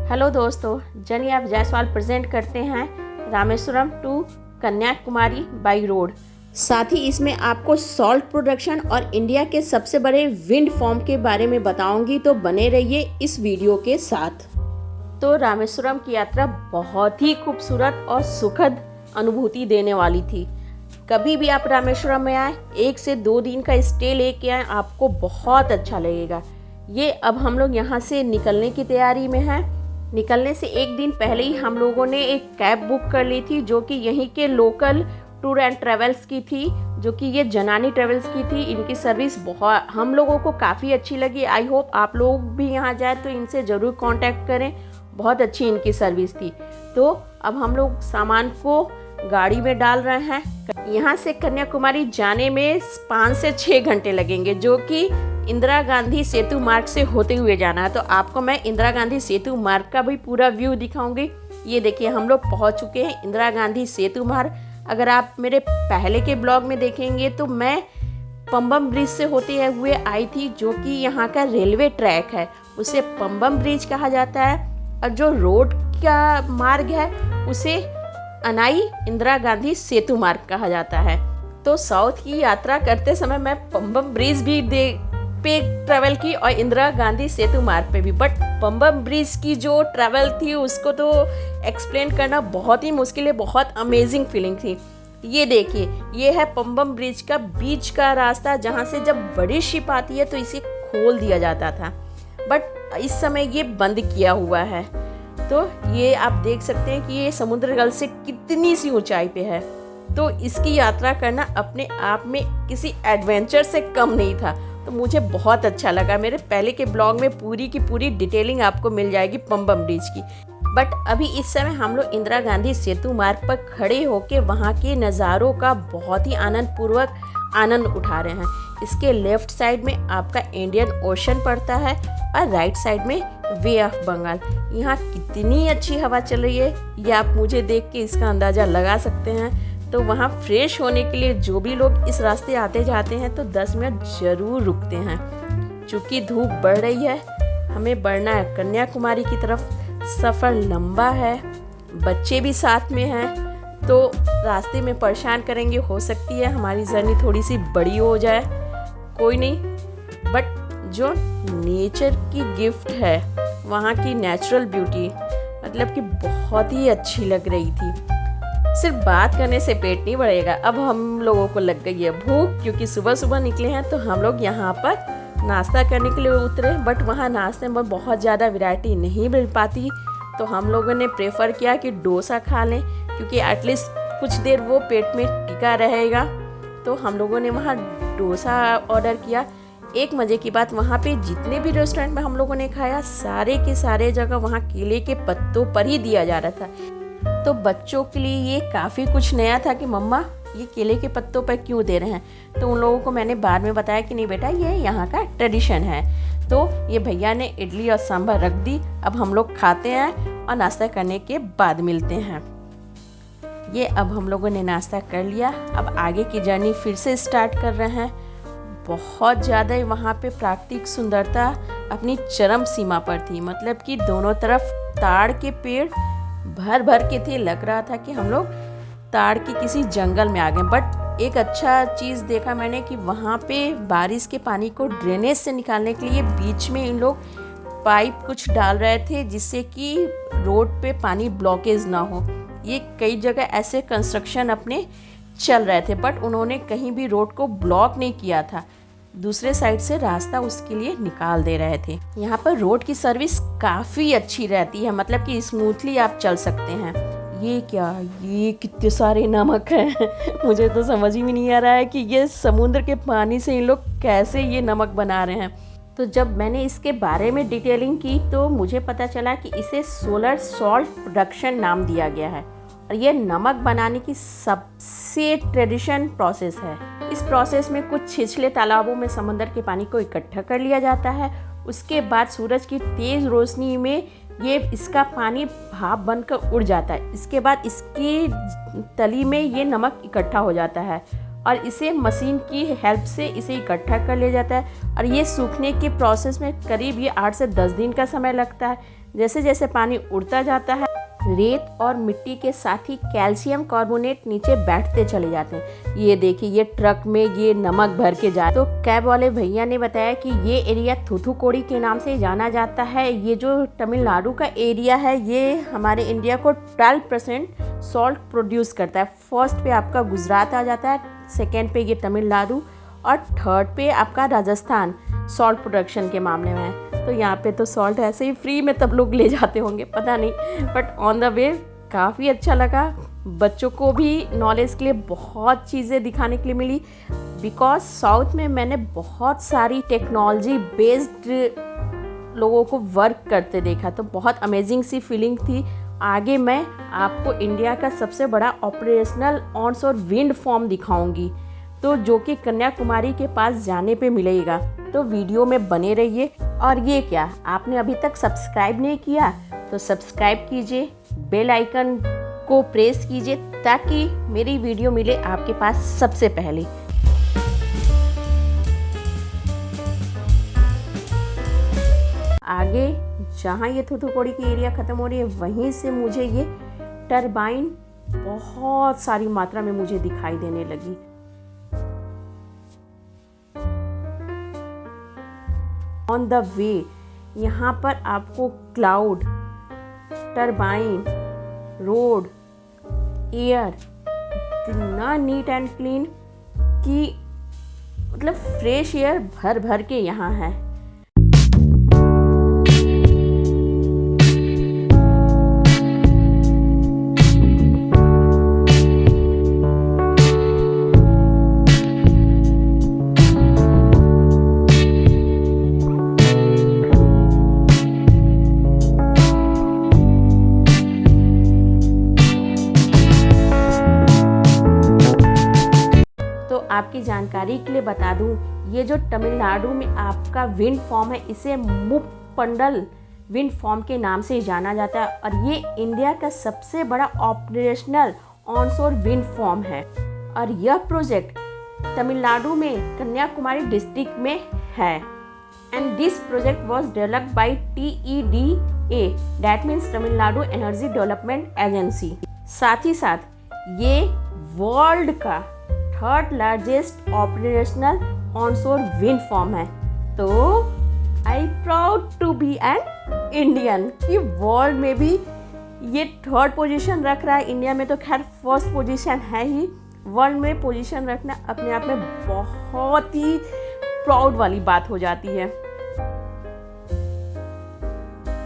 Hello दोस्तों, जनिए Jaiswal present करते हैं Rameswaram to Kanyakumari by road. साथ ही इसमें आपको सॉल्ट प्रोडक्शन और इंडिया के सबसे बड़े विंड फार्म के बारे में बताऊंगी, तो बने रहिए इस वीडियो के साथ। तो रामेश्वरम की यात्रा बहुत ही खूबसूरत और सुखद अनुभूति देने वाली थी। कभी भी आप रामेश्वरम में आए, 1 से 2 दिन का स्टे लेके आए, आपको बहुत अच्छा लगेगा। ये अब हम लोग यहाँ से निकलने की तैयारी में हैं। निकलने से 1 दिन पहले ही हम लोगों ने एक कैब बुक कर ली थी, जो कि यहीं के लोकल टूर एंड ट्रेवल्स की थी, जो कि ये जनानी ट्रेवल्स की थी। इनकी सर्विस बहुत हम लोगों को काफ़ी अच्छी लगी। आई होप आप लोग भी यहाँ जाए तो इनसे ज़रूर कांटेक्ट करें, बहुत अच्छी इनकी सर्विस थी। तो अब हम लोग सामान को गाड़ी में डाल रहे हैं। यहाँ से कन्याकुमारी जाने में 5 से 6 घंटे लगेंगे, जो कि इंदिरा गांधी सेतु मार्ग से होते हुए जाना है। तो आपको मैं इंदिरा गांधी सेतु मार्ग का भी पूरा व्यू दिखाऊंगी। ये देखिए, हम लोग पहुँच चुके हैं इंदिरा गांधी सेतु मार्ग। अगर आप मेरे पहले के ब्लॉग में देखेंगे तो मैं पंबम ब्रिज से होते हुए आई थी, जो कि यहाँ का रेलवे ट्रैक है, उसे पंबम ब्रिज कहा जाता है। और जो रोड का मार्ग है उसे अनाई इंदिरा गांधी सेतु मार्ग कहा जाता है। तो साउथ की यात्रा करते समय मैं पंबम ब्रिज भी पे ट्रैवल की और इंदिरा गांधी सेतु मार्ग पे भी, बट पंबम ब्रिज की जो ट्रैवल थी उसको तो एक्सप्लेन करना बहुत ही मुश्किल है। बहुत अमेजिंग फीलिंग थी। ये देखिए, ये है पंबम ब्रिज का बीच का रास्ता, जहाँ से जब बड़ी शिप आती है तो इसे खोल दिया जाता था, बट इस समय ये बंद किया हुआ है। तो ये आप देख सकते हैं कि ये समुद्र तल से कितनी सी ऊंचाई पे है। तो इसकी यात्रा करना अपने आप में किसी एडवेंचर से कम नहीं था। तो मुझे बहुत अच्छा लगा। मेरे पहले के ब्लॉग में पूरी की पूरी डिटेलिंग आपको मिल जाएगी पंबम ब्रिज की। बट अभी इस समय हम लोग इंदिरा गांधी सेतु मार्ग पर खड़े होकर वहाँ के नज़ारों का बहुत ही आनंद उठा रहे हैं। इसके लेफ्ट साइड में आपका इंडियन ओशन पड़ता है और राइट साइड में वे ऑफ बंगाल। यहाँ कितनी अच्छी हवा चल रही है, ये आप मुझे देख के इसका अंदाज़ा लगा सकते हैं। तो वहाँ फ्रेश होने के लिए जो भी लोग इस रास्ते आते जाते हैं तो 10 मिनट ज़रूर रुकते हैं। चूँकि धूप बढ़ रही है, हमें बढ़ना है कन्याकुमारी की तरफ। सफ़र लंबा है, बच्चे भी साथ में हैं, तो रास्ते में परेशान करेंगे। हो सकती है हमारी जर्नी थोड़ी सी बड़ी हो जाए, कोई नहीं। बट जो नेचर की गिफ्ट है, वहाँ की नेचुरल ब्यूटी मतलब कि बहुत ही अच्छी लग रही थी। सिर्फ बात करने से पेट नहीं भरेगा। अब हम लोगों को लग गई है भूख, क्योंकि सुबह सुबह निकले हैं। तो हम लोग यहाँ पर नाश्ता करने के लिए उतरे, बट वहाँ नाश्ते में बहुत ज़्यादा वैरायटी नहीं मिल पाती। तो हम लोगों ने प्रेफर किया कि डोसा खा लें, क्योंकि एटलीस्ट कुछ देर वो पेट में टिका रहेगा। तो हम लोगों ने वहाँ डोसा ऑर्डर किया। एक मज़े की बात, वहाँ पे जितने भी रेस्टोरेंट में हम लोगों ने खाया, सारे के सारे जगह वहाँ केले के पत्तों पर ही दिया जा रहा था। तो बच्चों के लिए ये काफ़ी कुछ नया था कि मम्मा ये केले के पत्तों पर क्यों दे रहे हैं। तो उन लोगों को मैंने बाद में बताया कि नहीं बेटा, ये यहाँ का ट्रेडिशन है। तो ये भैया ने इडली और सांभर रख दी। अब हम लोग खाते हैं और नाश्ता करने के बाद मिलते हैं। ये अब हम लोगों ने नाश्ता कर लिया। अब आगे की जर्नी फिर से स्टार्ट कर रहे हैं। बहुत ज़्यादा वहाँ पे प्राकृतिक सुंदरता अपनी चरम सीमा पर थी। मतलब कि दोनों तरफ ताड़ के पेड़ भर भर के थे। लग रहा था कि हम लोग ताड़ के किसी जंगल में आ गए। बट एक अच्छा चीज़ देखा मैंने कि वहाँ पे बारिश के पानी को ड्रेनेज से निकालने के लिए बीच में इन लोग पाइप कुछ डाल रहे थे, जिससे कि रोड पे पानी ब्लॉकेज ना हो। ये कई जगह ऐसे कंस्ट्रक्शन अपने चल रहे थे, बट उन्होंने कहीं भी रोड को ब्लॉक नहीं किया था। दूसरे साइड से रास्ता उसके लिए निकाल दे रहे थे। यहाँ पर रोड की सर्विस काफ़ी अच्छी रहती है, मतलब कि स्मूथली आप चल सकते हैं। ये क्या, ये कितने सारे नमक हैं मुझे तो समझ ही नहीं आ रहा है कि ये समुद्र के पानी से इन लोग कैसे ये नमक बना रहे हैं। तो जब मैंने इसके बारे में डिटेलिंग की तो मुझे पता चला कि इसे सोलर सॉल्ट प्रोडक्शन नाम दिया गया है, और ये नमक बनाने की सबसे ट्रेडिशन प्रोसेस है। इस प्रोसेस में कुछ छिछले तालाबों में समंदर के पानी को इकट्ठा कर लिया जाता है। उसके बाद सूरज की तेज़ रोशनी में ये इसका पानी भाप बनकर उड़ जाता है। इसके बाद इसकी तली में ये नमक इकट्ठा हो जाता है और इसे मशीन की हेल्प से इसे इकट्ठा कर लिया जाता है। और ये सूखने के प्रोसेस में करीब ये 8 से 10 दिन का समय लगता है। जैसे जैसे पानी उड़ता जाता है, रेत और मिट्टी के साथ ही कैल्शियम कार्बोनेट नीचे बैठते चले जाते हैं। ये देखिए, ये ट्रक में ये नमक भर के जा, तो कैब वाले भैया ने बताया कि ये एरिया थूथुकुड़ी के नाम से जाना जाता है। ये जो तमिलनाडु का एरिया है, ये हमारे इंडिया को 12% सॉल्ट प्रोड्यूस करता है। फर्स्ट पे आपका गुजरात आ जाता है, सेकेंड पे ये तमिलनाडु और थर्ड पे आपका राजस्थान सॉल्ट प्रोडक्शन के मामले में है। तो यहाँ पे तो सॉल्ट ऐसे ही फ्री में तब लोग ले जाते होंगे, पता नहीं, बट ऑन द वे काफ़ी अच्छा लगा। बच्चों को भी नॉलेज के लिए बहुत चीज़ें दिखाने के लिए मिली, बिकॉज साउथ में मैंने बहुत सारी टेक्नोलॉजी बेस्ड लोगों को वर्क करते देखा, तो बहुत अमेजिंग सी फीलिंग थी। आगे मैं आपको इंडिया का सबसे बड़ा ऑपरेशनल ऑनशोर विंड फार्म दिखाऊंगी, तो जो कि कन्याकुमारी के पास जाने पे मिलेगा। तो वीडियो में बने रहिए। और ये क्या, आपने अभी तक सब्सक्राइब नहीं किया तो सब्सक्राइब कीजिए, बेल आइकन को प्रेस कीजिए ताकि मेरी वीडियो मिले आपके पास सबसे पहले। आगे जहाँ ये थूथुकुड़ी की एरिया ख़त्म हो रही है, वहीं से मुझे ये टरबाइन बहुत सारी मात्रा में मुझे दिखाई देने लगी। ऑन द वे यहाँ पर आपको क्लाउड, टरबाइन, रोड, एयर इतना नीट एंड क्लीन कि मतलब फ्रेश एयर भर भर के यहाँ है। आपकी जानकारी के लिए बता दूं, ये जो तमिलनाडु में आपका विंड फार्म है, इसे मुप्पंडल विंड फार्म के नाम से जाना जाता है और ये इंडिया का सबसे बड़ा ऑपरेशनल ऑनशोर विंड फार्म है। और यह प्रोजेक्ट तमिलनाडु में कन्याकुमारी डिस्ट्रिक्ट में है। And this project was developed by TEDA, that means Tamil Nadu energy development agency. साथ ही साथ ये वर्ल्ड का third largest operational onshore wind farm है। तो I proud to be an Indian कि वर्ल्ड में भी ये थर्ड पोजीशन रख रहा है। इंडिया में तो खैर फर्स्ट पोजीशन है ही, वर्ल्ड में पोजीशन रखना अपने आप में बहुत ही प्राउड वाली बात हो जाती है।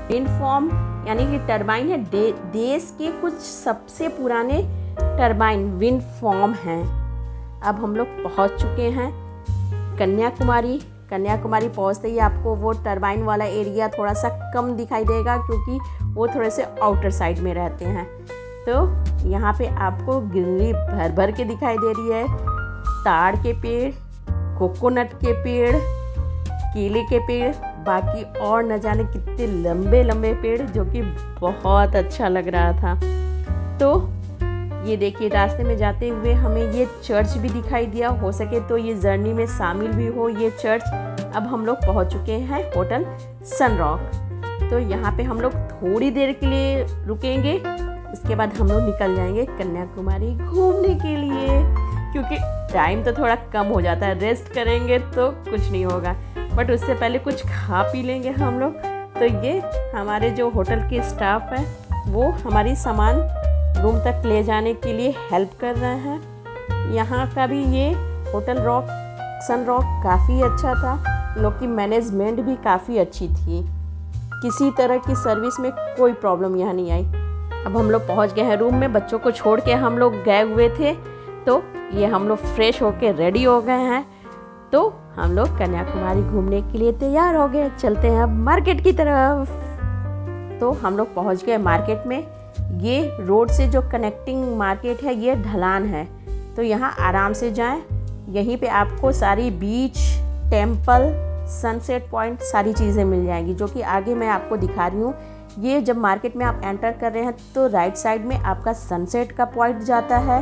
विंड फार्म यानी कि टरबाइन है, देश के कुछ सबसे पुराने टरबाइन विंड फार्म हैं। अब हम लोग पहुंच चुके हैं कन्याकुमारी। कन्याकुमारी पहुंचते ही आपको वो टरबाइन वाला एरिया थोड़ा सा कम दिखाई देगा क्योंकि वो थोड़े से आउटर साइड में रहते हैं। तो यहाँ पे आपको ग्रीनरी भर भर के दिखाई दे रही है, ताड़ के पेड़, कोकोनट के पेड़, केले के पेड़, बाकी और न जाने कितने लंबे लंबे पेड़, जो कि बहुत अच्छा लग रहा था। तो ये देखिए, रास्ते में जाते हुए हमें ये चर्च भी दिखाई दिया। हो सके तो ये जर्नी में शामिल भी हो ये चर्च। अब हम लोग पहुंच चुके हैं होटल सनरॉक। तो यहाँ पे हम लोग थोड़ी देर के लिए रुकेंगे, उसके बाद हम लोग निकल जाएंगे कन्याकुमारी घूमने के लिए, क्योंकि टाइम तो थोड़ा कम हो जाता है। रेस्ट करेंगे तो कुछ नहीं होगा, बट उससे पहले कुछ खा पी लेंगे हम लोग। तो ये हमारे जो होटल के स्टाफ हैं वो हमारी सामान रूम तक ले जाने के लिए हेल्प कर रहे हैं। यहाँ का भी ये होटल सन रॉक काफ़ी अच्छा था। लोग की मैनेजमेंट भी काफ़ी अच्छी थी, किसी तरह की सर्विस में कोई प्रॉब्लम यहाँ नहीं आई। अब हम लोग पहुँच गए हैं रूम में। बच्चों को छोड़ के हम लोग गए हुए थे, तो ये हम लोग फ्रेश होके रेडी हो गए हैं। तो हम लोग कन्याकुमारी घूमने के लिए तैयार हो गए। चलते हैं अब मार्केट की तरफ। तो हम लोग पहुँच गए मार्केट में। ये रोड से जो कनेक्टिंग मार्केट है, ये ढलान है, तो यहाँ आराम से जाएं। यहीं पे आपको सारी बीच, टेम्पल, सनसेट पॉइंट सारी चीज़ें मिल जाएंगी, जो कि आगे मैं आपको दिखा रही हूँ। ये जब मार्केट में आप एंटर कर रहे हैं तो राइट साइड में आपका सनसेट का पॉइंट जाता है,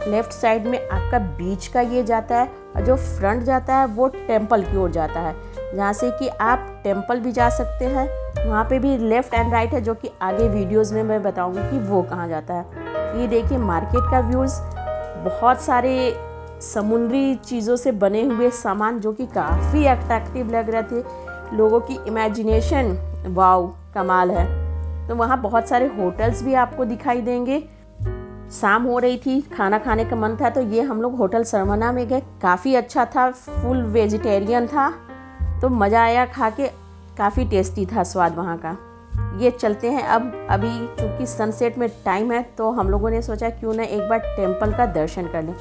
लेफ्ट साइड में आपका बीच का ये जाता है, और जो फ्रंट जाता है वो टेम्पल की ओर जाता है, जहाँ से कि आप टेम्पल भी जा सकते हैं वहाँ पे भी लेफ़्ट एंड राइट है, जो कि आगे वीडियोस में मैं बताऊँगी कि वो कहाँ जाता है। ये देखिए मार्केट का व्यूज़, बहुत सारे समुद्री चीज़ों से बने हुए सामान जो कि काफ़ी अट्रैक्टिव लग रहे थे। लोगों की इमेजिनेशन वाव कमाल है। तो वहाँ बहुत सारे होटल्स भी आपको दिखाई देंगे। शाम हो रही थी, खाना खाने का मन था, तो ये हम लोग होटल सरवना में गए। काफ़ी अच्छा था, फुल वेजिटेरियन था, तो मज़ा आया खा के, काफ़ी टेस्टी था स्वाद वहाँ का। ये चलते हैं अब, अभी चूँकि सनसेट में टाइम है, तो हम लोगों ने सोचा क्यों ना एक बार टेम्पल का दर्शन कर लें।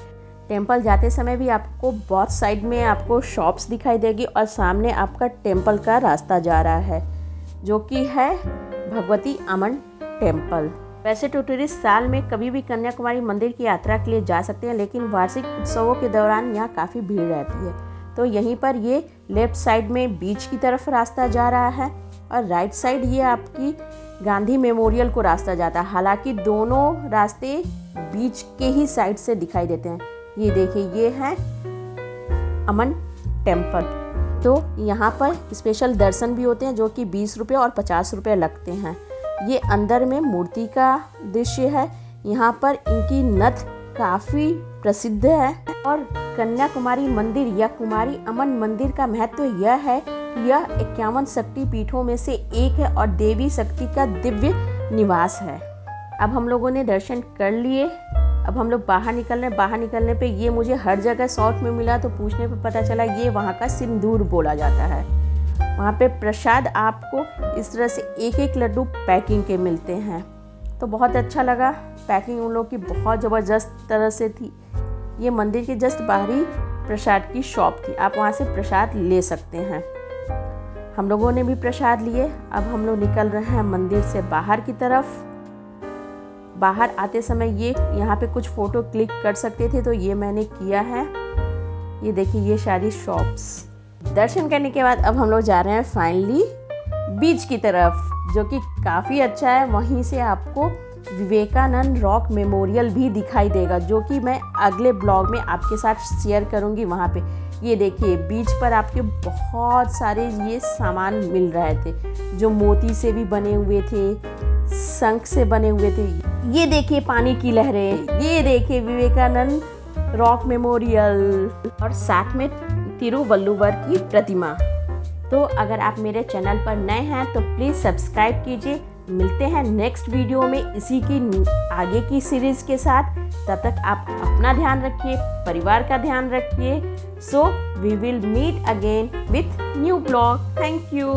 टेम्पल जाते समय भी आपको बहुत साइड में आपको शॉप्स दिखाई देगी और सामने आपका टेम्पल का रास्ता जा रहा है, जो कि है भगवती अमन टेम्पल। वैसे तो टूरिस्ट साल में कभी भी कन्याकुमारी मंदिर की यात्रा के लिए जा सकते हैं, लेकिन वार्षिक उत्सवों के दौरान यहाँ काफ़ी भीड़ रहती है। तो यहीं पर ये लेफ़्ट साइड में बीच की तरफ रास्ता जा रहा है और राइट साइड ये आपकी गांधी मेमोरियल को रास्ता जाता है। हालांकि दोनों रास्ते बीच के ही साइड से दिखाई देते हैं। ये देखिए, ये है अमन टेम्पल। तो यहाँ पर स्पेशल दर्शन भी होते हैं, जो कि 20 रुपये और 50 रुपये लगते हैं। ये अंदर में मूर्ति का दृश्य है। यहाँ पर इनकी नथ काफ़ी प्रसिद्ध है। और कन्याकुमारी मंदिर या कुमारी अमन मंदिर का महत्व यह है कि यह 51 शक्ति पीठों में से एक है और देवी शक्ति का दिव्य निवास है। अब हम लोगों ने दर्शन कर लिए। अब हम लोग बाहर निकलने पे ये मुझे हर जगह शॉर्ट में मिला, तो पूछने पे पता चला ये वहाँ का सिंदूर बोला जाता है। वहाँ पे प्रसाद आपको इस तरह से एक एक लड्डू पैकिंग के मिलते हैं। तो बहुत अच्छा लगा, पैकिंग उन लोग की बहुत ज़बरदस्त तरह से थी। ये मंदिर के जस्ट बाहरी प्रसाद की शॉप थी, आप वहाँ से प्रसाद ले सकते हैं। हम लोगों ने भी प्रसाद लिए। अब हम लोग निकल रहे हैं मंदिर से बाहर की तरफ। बाहर आते समय ये यहाँ पे कुछ फ़ोटो क्लिक कर सकते थे, तो ये मैंने किया है। ये देखिए, ये सारी शॉप्स। दर्शन करने के बाद अब हम लोग जा रहे हैं फाइनली बीच की तरफ, जो कि काफ़ी अच्छा है। वहीं से आपको विवेकानंद रॉक मेमोरियल भी दिखाई देगा, जो कि मैं अगले ब्लॉग में आपके साथ शेयर करूंगी। वहाँ पे ये देखिए, बीच पर आपके बहुत सारे ये सामान मिल रहे थे, जो मोती से भी बने हुए थे, शंख से बने हुए थे। ये देखिए पानी की लहरें, ये देखिए विवेकानंद रॉक मेमोरियल, और साथ में तिरुवल्लुवर की प्रतिमा। तो अगर आप मेरे चैनल पर नए हैं तो प्लीज़ सब्सक्राइब कीजिए। मिलते हैं नेक्स्ट वीडियो में इसी की आगे की सीरीज़ के साथ। तब तक आप अपना ध्यान रखिए, परिवार का ध्यान रखिए। So we will meet again with new blog. Thank you.